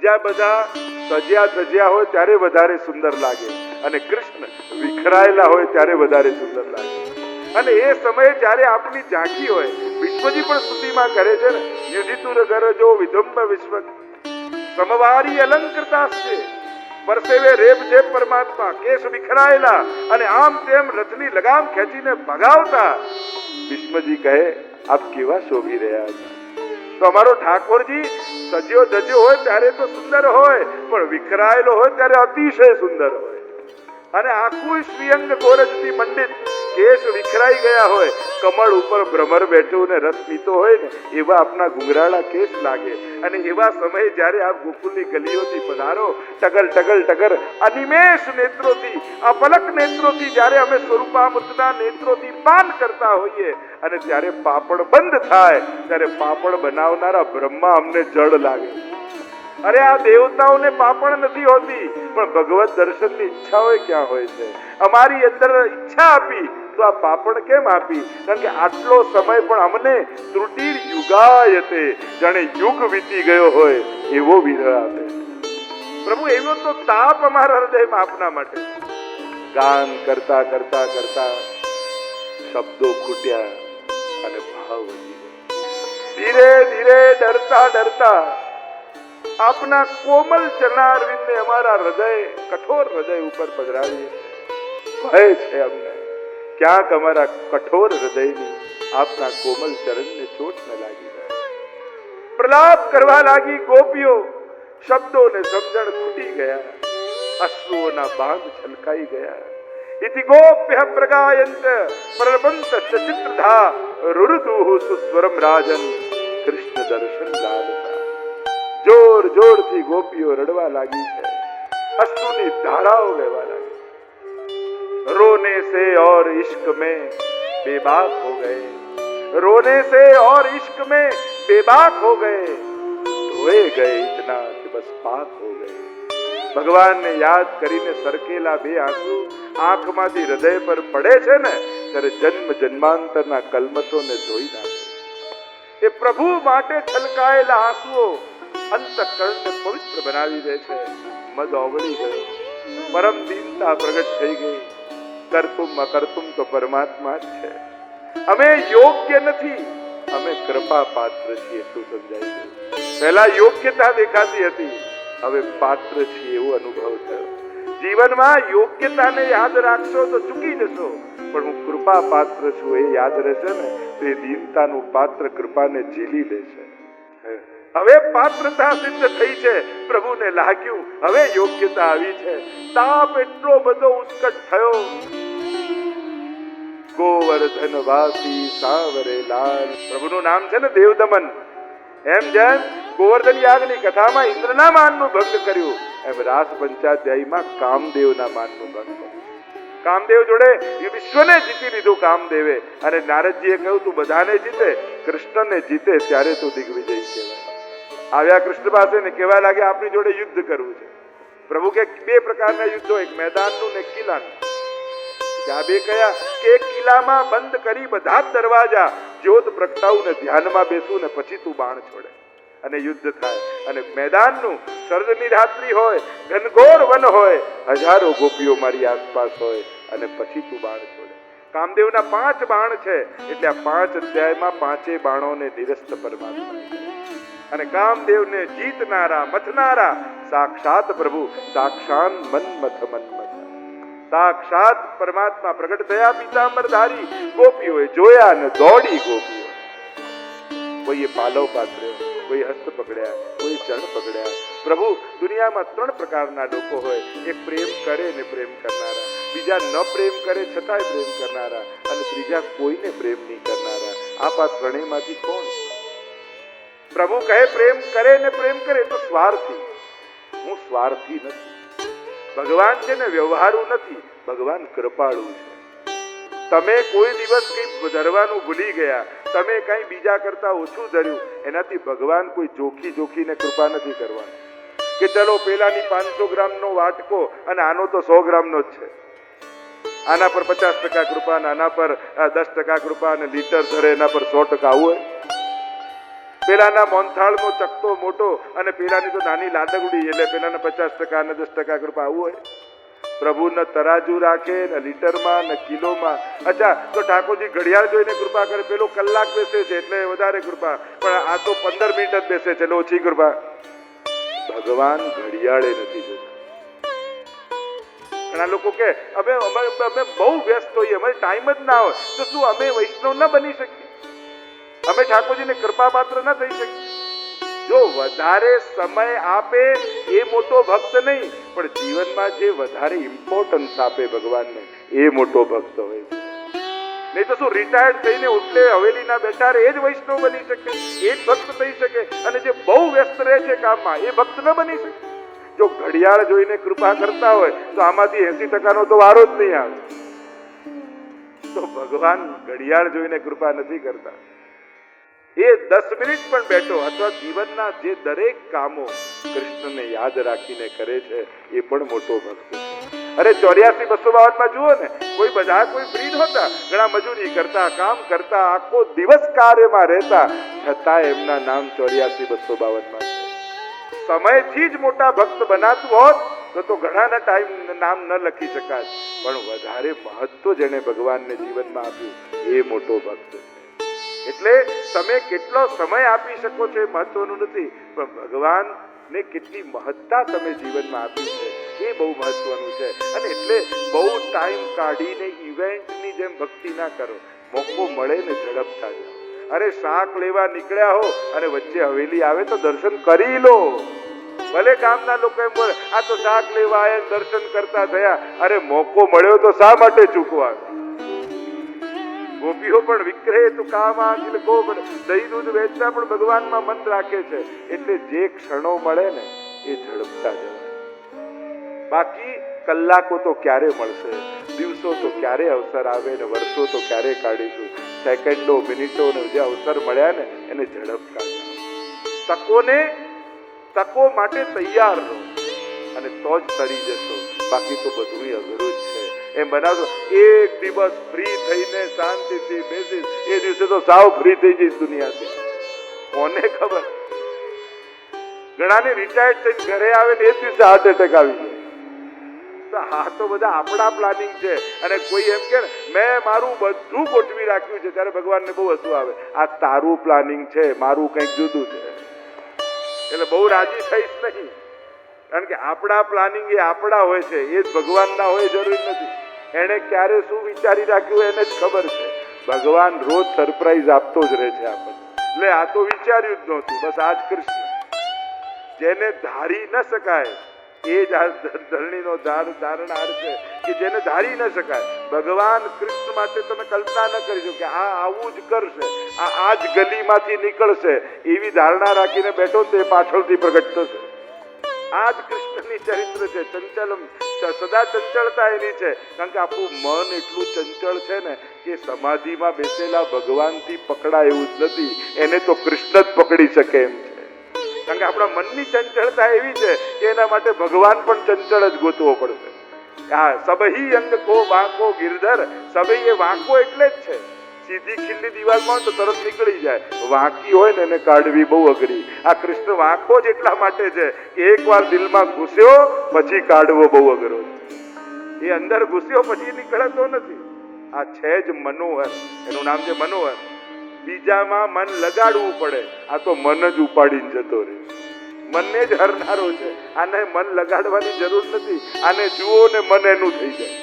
બીજા બધા સજ્યા ધજ્યા હોય ત્યારે વધારે સુંદર લાગે, અને કૃષ્ણ વિખરાયેલા હોય ત્યારે વધારે સુંદર લાગે. અને એ સમયે જ્યારે આપની ઝાંખી હોય, વિશ્વજી પણ સ્તુતિમાં કરે છે ને, યુધિતુર ગરજો વિધુંબ વિશ્વ સમવારી અલંકૃતાસ્તે, પરસેવે રેબ છે પરમાત્મા, કેશ વિખરાયેલા અને આમ તેમ રથની લગામ ખેંચીને ભગાવતા. ભીષ્મજી કહે આપ કેવા શોભી રહ્યા હતા. તો અમારો ઠાકોરજી સજ્યો ધજ્યો હોય ત્યારે તો સુંદર હોય, પણ વિખરાયેલો હોય ત્યારે અતિશય સુંદર હોય. અને આખું શ્રીઅંગ ગોરજથી મંડિત, કેશ વિખરાઈ ગયા હોય, કમળ ઉપર ભ્રમર બેઠું ને રસ પીતો હોય ને એવા આપના ગુંગરાળા કેશ લાગે. અને એવા સમયે જ્યારે આપ ગોકુલની ગલીઓથી પધારો, ટગર ટગર ટગર અનિમેષ નેત્રોથી, અપલક નેત્રોથી જ્યારે અમે સ્વરૂપામૃતના નેત્રોથી પાન કરતા હોઈએ, અને ત્યારે પાપડ બંધ થાય ત્યારે પાપડ બનાવનારા બ્રહ્મા અમને જડ લાગે. અરે આ દેવતાઓને પાપડ નથી હોતી, પણ ભગવત દર્શનની ઈચ્છા હોય ક્યાં હોય છે. અમારી અંદર ઈચ્છા આપી તો આ પાપડ કેમ આપી? કારણ કે આટલો સમય પણ અમને ત્રુટિ યુગાયતે, જાણે યુગ વીતી ગયો હોય એવો વિરહ આપે. પ્રભુ એવો તો તાપ અમારા હૃદયમાં આપના માટે. ગાન કરતા કરતા કરતા શબ્દો ખૂટ્યા અને ભાવ વધી ગયો. ધીરે ધીરે ડરતા ડરતા આપના કોમલ ચરણારવિંદને અમારા હૃદય, કઠોર હૃદય ઉપર પધરાવીએ. ભય છે અમને ક્યાંક અમારા કઠોર હૃદયની આપના કોમલ ચરણને ચોટ ન લાગી જાય. પ્રલાપ કરવા લાગી ગોપીઓ, શબ્દોને સમજણ ખૂટી ગયા, અશ્રુઓના બાંધ છલકાઈ ગયા. ઇતિ ગોપ્ય પ્રગાયંત પ્રલપંત ચિત્રધા રુરુદુઃ સુસ્વરમ રાજન કૃષ્ણ દર્શન લાલસા. જોર જોરથી ગોપીઓ રડવા લાગી છે, અશ્રુની ધારાઓ વહેવા લાગી. रोने से और इश्क में बेबाक हो गए, रोने से और इश्क में बेबाक हो गए, धोए गए इतना कि बस पाक हो गए. ભગવાનને યાદ કરીને સરકેલા બે આંસુ આંખમાંથી હૃદય પર પડે છે ને, ત્યારે જન્મ જન્માંતરના કલ્મશોને ધોઈ નાખે. એ પ્રભુ માટે છલકાયેલા આંસુઓ અંતઃકરણને પવિત્ર બનાવી દે છે. મદ ઓગળી ગયો, પરમ દીનતા પ્રગટ થઈ ગઈ. કરતુમ અકર્તુમ તો પરમાત્મા જ છે. અમે યોગ્ય નથી, અમે કૃપા પાત્ર છીએ એટલું સમજાઈ ગયું. પહેલા યોગ્યતા દેખાતી હતી, હવે પાત્ર છીએ એવો અનુભવ થયો. જીવનમાં યોગ્યતાને યાદ રાખશો તો ચૂકી જશો, પણ હું કૃપા પાત્ર છું એ યાદ રહેશે ને તો એ દીનતાનું પાત્ર કૃપાને ઝીલી લેશે. હવે પાત્રતા સિદ્ધ થઈ છે, પ્રભુને લાગ્યું હવે યોગ્યતા આવી છે. તાપ એટલો બધો ઉત્કટ થયો. ગોવર્ધન વાસી સાવરે લાલ, પ્રભુનું નામ છે ને દેવદમન. એમ જેમ ગોવર્ધન યાગની કથામાં ઇન્દ્રના માનનું ભંગ કર્યું, એમ રાસ પંચાધ્યાયમાં કામદેવના માનનું ભંગ કર્યું. કામદેવ જોડે વિશ્વને જીતી લીધું કામદેવે, અને નારદજીએ કહ્યું તું બધાને જીતે, કૃષ્ણને જીતે ત્યારે તું દિગ્વિજય કહેવાય. આવ્યા કૃષ્ણ પાસે ને કહેવા લાગે આપની જોડે યુદ્ધ કરવું છે. પ્રભુ કે બે પ્રકારના યુદ્ધો, એક મેદાનનું ને કિલ્લાનું. આ બે કયા કે એક કિલ્લામાં બંધ કરી બધા જ દરવાજા, જ્યોત પ્રગટાવું ને ધ્યાનમાં બેસું ને પછી તું બાણ છોડે અને યુદ્ધ થાય. અને મેદાનનું શરદની રાત્રિ હોય, ઘનઘોર વન હોય, હજારો ગોપીઓ મારી આસપાસ હોય, અને પછી તું બાણ છોડે. કામદેવના 5 બાણ છે, એટલે આ 5 અધ્યાયમાં 5 બાણોને નિરસ્ત પરમાત્મા. અને કામદેવને જીતનારા, મથનારા સાક્ષાત પ્રભુ, સાક્ષાત મન્મથ મન્મથ, સાક્ષાત પરમાત્મા પ્રગટ થયા. પીતાંબરધારી ગોપીઓએ જોયા ને દોડી ગોપીઓ. કોઈએ પાલવ પાથર્યો, કોઈ હસ્ત પકડ્યા, કોઈ ચરણ પકડ્યા. પ્રભુ દુનિયામાં 3 પ્રકારના લોકો હોય, એક પ્રેમ કરે ને પ્રેમ કરનારા, બીજા ન પ્રેમ કરે છતાંય પ્રેમ કરનારા, અને ત્રીજા કોઈને પ્રેમ નહીં કરનારા. આપ આ ત્રણેયમાંથી કોણ? પ્રભુ કહે પ્રેમ કરે ને પ્રેમ કરે તો સ્વાર્થી. હું સ્વાર્થી નથી. ભગવાન છે ને વ્યવહારુ નથી, ભગવાન કૃપાળુ છે. તમે કોઈ દિવસ કંઈ ધરવાનું ભૂલી ગયા, તમે કંઈ બીજા કરતા ઓછું ધર્યું, એનાથી ભગવાન કોઈ જોખીને કૃપા નથી કરવાનું કે ચલો પેલાની 500 ગ્રામનો વાટકો અને આનો તો 100 ગ્રામનો જ છે, આના પર 50% કૃપા, આના પર 10% કૃપા, અને લીટર ધરે એના પર 100% આવું હોય. પેલાના મોનથાળનો ચકતો મોટો અને પેલાની તો નાની લાડગડી, એટલે પેલાના 50% ને 10% કૃપા આવું હોય? પ્રભુ ન તરાજુ રાખે ને લીટરમાં ને કિલોમાં. અચ્છા, તો ઠાકોરજી ઘડિયાળ જોઈને કૃપા કરે, પેલો કલાક બેસે છે એટલે વધારે કૃપા, પણ આ તો 15 મિનિટ જ બેસે છે એટલે ઓછી કૃપા. ભગવાન ઘડિયાળે નથી જોતા. ઘણા લોકો કે અમે બહુ વ્યસ્ત હોઈએ, અમારે ટાઈમ જ ના હોય, તો શું અમે વૈષ્ણવ ના બની શકીએ? અમે ઠાકોરજીને કૃપા પાત્ર ના થઈ શકીએ? જો વધારે સમય આપે એ મોટો ભક્ત નહીં, પણ જીવનમાં જે વધારે ઇમ્પોર્ટન્સ આપે ભગવાનને એ મોટો ભક્ત હોય છે. નહીં તો શું રિટાયર્ડ થઈને ઉઠલે હવેલીના બેઠા રહે એ જ વૈષ્ણવ બની શકે, એ જ ભક્ત થઈ શકે? અને જે બહુ વ્યસ્ત રહે છે કામમાં એ ભક્ત ન બની શકે? જો ઘડિયાળ જોઈને કૃપા કરતા હોય તો આમાંથી 80% તો વારો જ નહીં આવે. તો ભગવાન ઘડિયાળ જોઈને કૃપા નથી કરતા. એ 10 મિનિટ પણ બેઠો અથવા જીવનના જે દરેક કામો કૃષ્ણને યાદ રાખીને કરે છે એ પણ મોટો ભક્ત છે. અરે 84-252 જુઓ ને, કોઈ બધા કોઈ ફ્રી નહોતા, ઘણા મજૂરી કરતા, કામ કરતા, આખો દિવસ કાર્યમાં રહેતા, છતાં એમના નામ 84-252 છે. સમયથી જ મોટા ભક્ત બનાતું હોત તો ઘણાના ટાઈમ નામ ન લખી શકાત, પણ વધારે મહત્વ જેને ભગવાનને જીવનમાં આપ્યું એ મોટો ભક્ત છે. એટલે તમે કેટલો સમય આપી શકો છો એ મહત્વનું નથી, પણ ભગવાનને કેટલી મહત્તા તમે જીવનમાં આપી છે એ બહુ મહત્વનું છે. અને એટલે બહુ ટાઈમ કાઢીને ઇવેન્ટની જેમ ભક્તિ ના કરો. મોકો મળે ને ઝડપતા જાઓ. અરે શાક લેવા નીકળ્યા હો અને વચ્ચે હવેલી આવે તો દર્શન કરી લો. ભલે ગામના લોકો એમ બોલે આ તો શાક લેવા આવ્યા દર્શન કરતા થયા. અરે મોકો મળ્યો તો શા માટે ચૂકવા? ગોપીઓ પણ વિક્રય તું કામા અખિલ ગોપ, દહીં દૂધ વેચતા પણ ભગવાનમાં મન રાખે છે. એટલે જે ક્ષણો મળે ને એ ઝડપતા જવાય. બાકી કલાકો તો ક્યારે મળશે, દિવસો તો ક્યારે અવસર આવે ને વર્ષો તો ક્યારે કાઢીશું. સેકન્ડો મિનિટો ને જે અવસર મળ્યા ને એને ઝડપતા જાઓ. તકો માટે તૈયાર રહો અને તો જ તરી જશો. બાકી તો બધું અઘરું જ છે. એમ બનાવશો એક દિવસ ફ્રી થઈને શાંતિથી બેસીશ, એ દિવસે તો સાવ ફ્રી થઈ જઈશ દુનિયાથી. કોને ખબર? ઘણાને રિટાયર્ડ થઈને ઘરે આવે ને એ દિવસે હાર્ટ એટેક આવી જાય. હા તો બધા આપણા પ્લાનિંગ છે. અને કોઈ એમ કે મેં મારું બધું ગોઠવી રાખ્યું છે, ત્યારે ભગવાનને બહુ હસવું આવે. આ તારું પ્લાનિંગ છે, મારું કંઈક જુદું છે. એટલે બહુ રાજી થઈશ નહીં, કારણ કે આપણા પ્લાનિંગ એ આપણા હોય છે, એ જ ભગવાનના હોય જરૂરી નથી. એને ક્યારે શું વિચારી રાખ્યું એને જ ખબર છે. ભગવાન રોજ સરપ્રાઈઝ આપતો જ રહે છે આપણને. એટલે આ તો વિચાર્યું જ નહોતું, બસ આ જ કૃષ્ણ. જેને ધારી ન શકાય એ જ આ ધરણીનો ધારણહાર છે, કે જેને ધારી ન શકાય. ભગવાન કૃષ્ણ માટે તમે કલ્પના ન કરી શકો કે આ આવું જ કરશે, આ જ ગલીમાંથી નીકળશે, એવી ધારણા રાખીને બેઠો તે પાછળથી પ્રગટ થશે. આ જ કૃષ્ણની ચરિત્ર છે. ચંચલમ, સદા ચંચળતા એની છે. કારણ કે આપણું મન એટલું ચંચળ છે ને કે સમાધિમાં બેસેલા ભગવાનથી પકડાય એવું જ નથી, એને તો કૃષ્ણ જ પકડી શકે એમ છે. કારણ કે આપણા મનની ચંચળતા એવી છે કે એના માટે ભગવાન પણ ચંચળ જ ગોતવો પડશે. હા, સબહી અંગ કો વાંકો ગિરધર, સબહી એ વાંકો એટલે જ છે. સીધી ખીલ્લી દિવાલમાં તો તરત નીકળી જાય, વાંકી હોય ને એને કાઢવી બહુ અઘરી. આ કૃષ્ણ વાંકો જ એટલા માટે છે કે એકવાર દિલમાં ઘૂસ્યો પછી કાઢવો બહુ અઘરો છે. એ અંદર ઘૂસ્યો પછી નીકળતો નથી. આ છે જ મનોહર, એનું નામ છે મનોહર. બીજામાં મન લગાડવું પડે, આ તો મન જ ઉપાડીને જતો રહે. મનને જ હરનારો છે. આને મન લગાડવાની જરૂર નથી. આને જુઓ ને મન એનું થઈ જાય.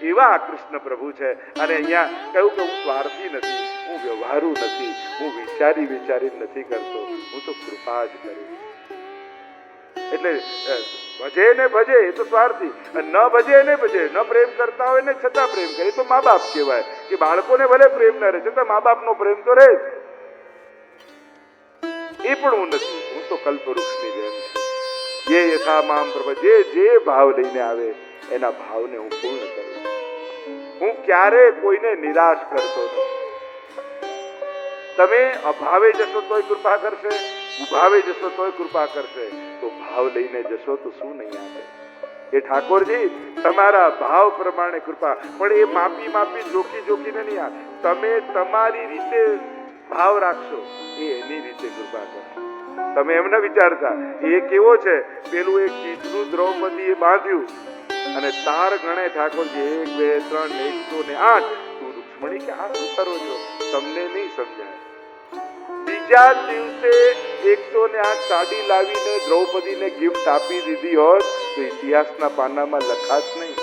એવા કૃષ્ણ પ્રભુ છે. અને અહીંયા કહ્યું કે હું સ્વાર્થી નથી, હું વ્યવહારુ નથી, હું વિચારી નથી કરતો, હું તો કૃપા જ કરું. એટલે ભજે ને ભજે એ તો સ્વાર્થી, ન ભજે ને ભજે, ન પ્રેમ કરતા હોય ને છતાં પ્રેમ કરે તો મા બાપ કહેવાય. કે બાળકોને ભલે પ્રેમ ન રહે છતાં મા બાપનો પ્રેમ તો રહે જ. એ પણ હું નથી, હું તો કલ્પવૃક્ષની જેમ છું. જે યથા મામ પ્રભુ, જે ભાવ લઈને આવે એના ભાવને હું પૂર્ણ કરું. હું ક્યારે કોઈને નિરાશ કરતો નથી. તમે અભાવે જશો તોય કૃપા કરશે, ઉભાવે જશો તોય કૃપા કરશે. તો ભાવ લઈને જશો તો શું નહીં આપે? એ ઠાકોરજી તમારા ભાવ પ્રમાણે કૃપા, પણ એ માપી જોખીને નહીં આપે. તમે તમારી રીતે ભાવ રાખશો એ એની રીતે કૃપા કરશે. તમે એમ ન વિચારતા એ કેવો છે, પેલું એક ચીથરું દ્રૌપદીએ બાંધ્યું અને તાર ગણે ઠાકોરજી 1 2 3 108. તું રૂક્ષ્મણી કે આ શું કરો છો? તમને નહીં સમજાય. બીજા દિવસે 108 સાડી લાવીને દ્રૌપદીને ગિફ્ટ આપી દીધી હોત તો ઇતિહાસના પાનામાં લખાત નહીં.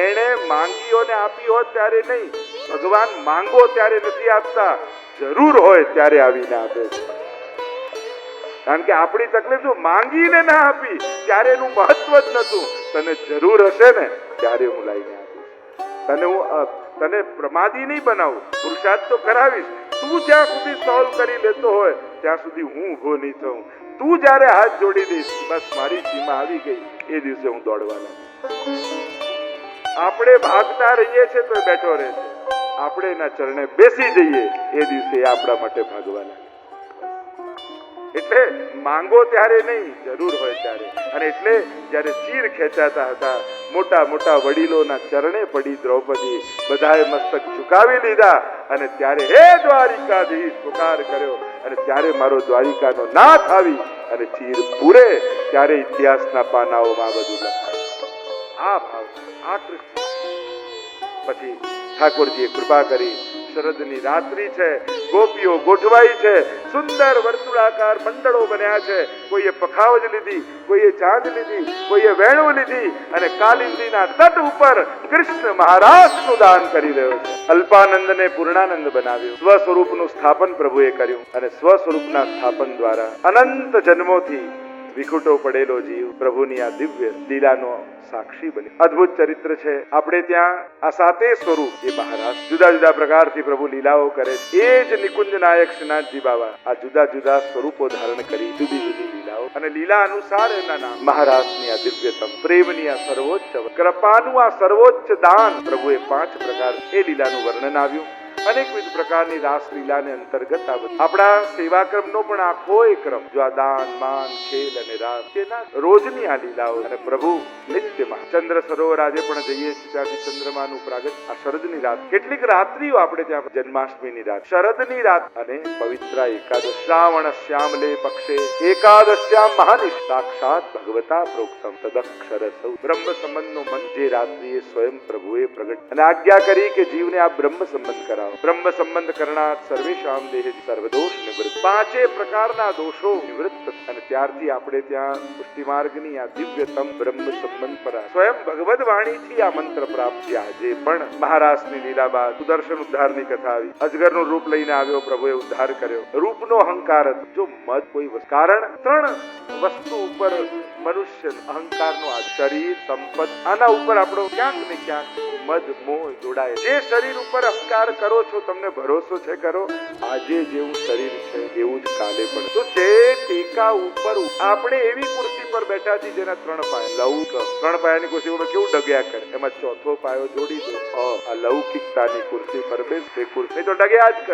એણે માંગીઓને આપી હોત ત્યારે નહીં. ભગવાન માંગો ત્યારે નથી આપતા, જરૂર હોય ત્યારે આવીને આપે છે. કારણ કે આપણી તકલીફ શું, માંગીને ના આપી ત્યારે એનું મહત્વ જ નતું. તને જરૂર હશે ને ત્યારે હું લાવીને આપીશ. તને પ્રમાદી નહીં બનાવું, પુરુષાર્થ તો કરાવીશ. તું જ્યાં સુધી સોલ્વ કરી લેતો હોય ત્યાં સુધી હું ઊભો નહીં થઉં. તું જ્યારે હાથ જોડી દઈશ, બસ મારી સીમા આવી ગઈ, એ દિવસે હું દોડવા લાગુ. આપણે ભાગતા રહીએ છીએ તો બેઠો રહે છે. આપણે એના ચરણે બેસી જઈએ એ દિવસે એ આપણા માટે ભાગવા લાગે. એટલે માંગો ત્યારે નહીં, જરૂર હોય ત્યારે. અને એટલે જ્યારે ચીર ખેંચાતા હતા, મોટા મોટા વડીલોના ચરણે પડી દ્રૌપદી, બધાએ મસ્તક ઝુકાવી લીધા અને ત્યારે હે દ્વારિકાધીશ પુકાર કર્યો. અને ત્યારે મારો દ્વારિકાનો નાથ આવી અને ચીર પૂરે ત્યારે ઇતિહાસના પાનાઓમાં બધું લખાય. આ ભાવ, આ કૃષ્ણ. પછી ઠાકોરજીએ કૃપા કરી. શરદની રાત્રિ છે, ગોપીઓ ગોઠવાઈ છે, સુંદર વર્તુળાકાર મંડળો બન્યા છે. કોઈએ પખાવજ લીધી, કોઈએ ચાંદ લીધી, કોઈએ વેણુ લીધી અને કાલિંદીના તટ ઉપર કૃષ્ણ મહારાજનું દાન કરી રહ્યો છે. અલ્પાનંદને પૂર્ણાનંદ બનાવ્યો. સ્વ સ્વરૂપનું સ્થાપન પ્રભુએ કર્યું અને સ્વ સ્વરૂપના સ્થાપન દ્વારા અનંત જન્મોથી વિખૂટો પડેલો જીવ પ્રભુની આ દિવ્ય લીલાનો સાક્ષી બની. અદ્ભુત ચરિત્ર છે. આપણે ત્યાં આ સાતે સ્વરૂપ એ મહારાજ જુદા જુદા પ્રકારથી પ્રભુ લીલાઓ કરે છે. એ જ નિકુંજ નાયક શ્રીનાથજી બાબા આ જુદા જુદા સ્વરૂપો ધારણ કરી જુદી જુદી લીલાઓ અને લીલા અનુસાર એના નામ. મહારાજની આ દિવ્યતમ પ્રેમની આ સર્વોચ્ચ કૃપાનું આ સર્વોચ્ચ દાન પ્રભુએ 5 પ્રકાર એ લીલાનું વર્ણન આવ્યું. અનેકવિધ પ્રકારની રાસલીલાને અંતર્ગત આપણા સેવાક્રમનો પણ આખો ક્રમ જો આ દાન માન ખેલ અને રાસ તેના રોજની આ લીલાઓ અને પ્રભુ નિત્યમાં ચંદ્ર સરોવર આજે પણ જઈએ છીએ ત્યાંથી ચંદ્રમાનું પ્રાગટ. આ શરદની રાત, કેટલીક રાત્રિઓ આપણે ત્યાં જન્માષ્ટમીની રાત, શરદની રાત અને પવિત્ર એકાદશ શ્રાવણ શ્યામલે પક્ષે એકાદશ્યામ મહાનિશ સાક્ષાત ભગવતા પ્રોક્તમ તદક્ષર સૌ બ્રહ્મ સંબંધનો મન જે રાત્રિએ સ્વયં પ્રભુએ પ્રગટ અને આજ્ઞા કરી કે જીવને આ બ્રહ્મ સંબંધ કરાવો. બ્રહ્મ સંબંધ કરનાર સર્વેશામ દેહ સર્વદોષ નિવૃત્ત. 5 પ્રકારના દોષો નિવૃત્ત. અને ત્યારથી આપણે ત્યાં પુષ્ટિ માર્ગની આ દિવ્યતમ બ્રહ્મ સંબંધ પર સ્વયં ભગવદ વાણીથી આ મંત્ર પ્રાપ્ત. આજે પણ મહારાજની લીલા બાદ સુદર્શન ઉદ્ધારની કથા આવી. અજગરનું રૂપ લઈને આવ્યો, પ્રભુએ ઉદ્ધાર કર્યો. રૂપનો અહંકાર હતો. જો મદ કોઈ કારણ 3 વસ્તુ ઉપર મનુષ્ય અહંકારનો આ શરીર, સંપત, આના ઉપર આપણો ક્યાંક ને ક્યાંક મદ મોહ જોડાય. જે શરીર ઉપર અહંકાર કરો છો, તમને ભરોસો છે કરો આજે જેવું શરીર છે એવું જ કાલે પણ. તો જે ટેકા ઉપર આપણે એવી કુર્સી પર બેઠા છીએ જેના 3 પાયા. લૌક 3 પાયાની કુર્સી ઉપર કેવું ડગ્યા કરે, એમાં 4થો પાયો જોડી દો. આ લૌકિકતાની કુર્સી પર બેસ, તે કુર્સી તો ડગ્યા જ કરે.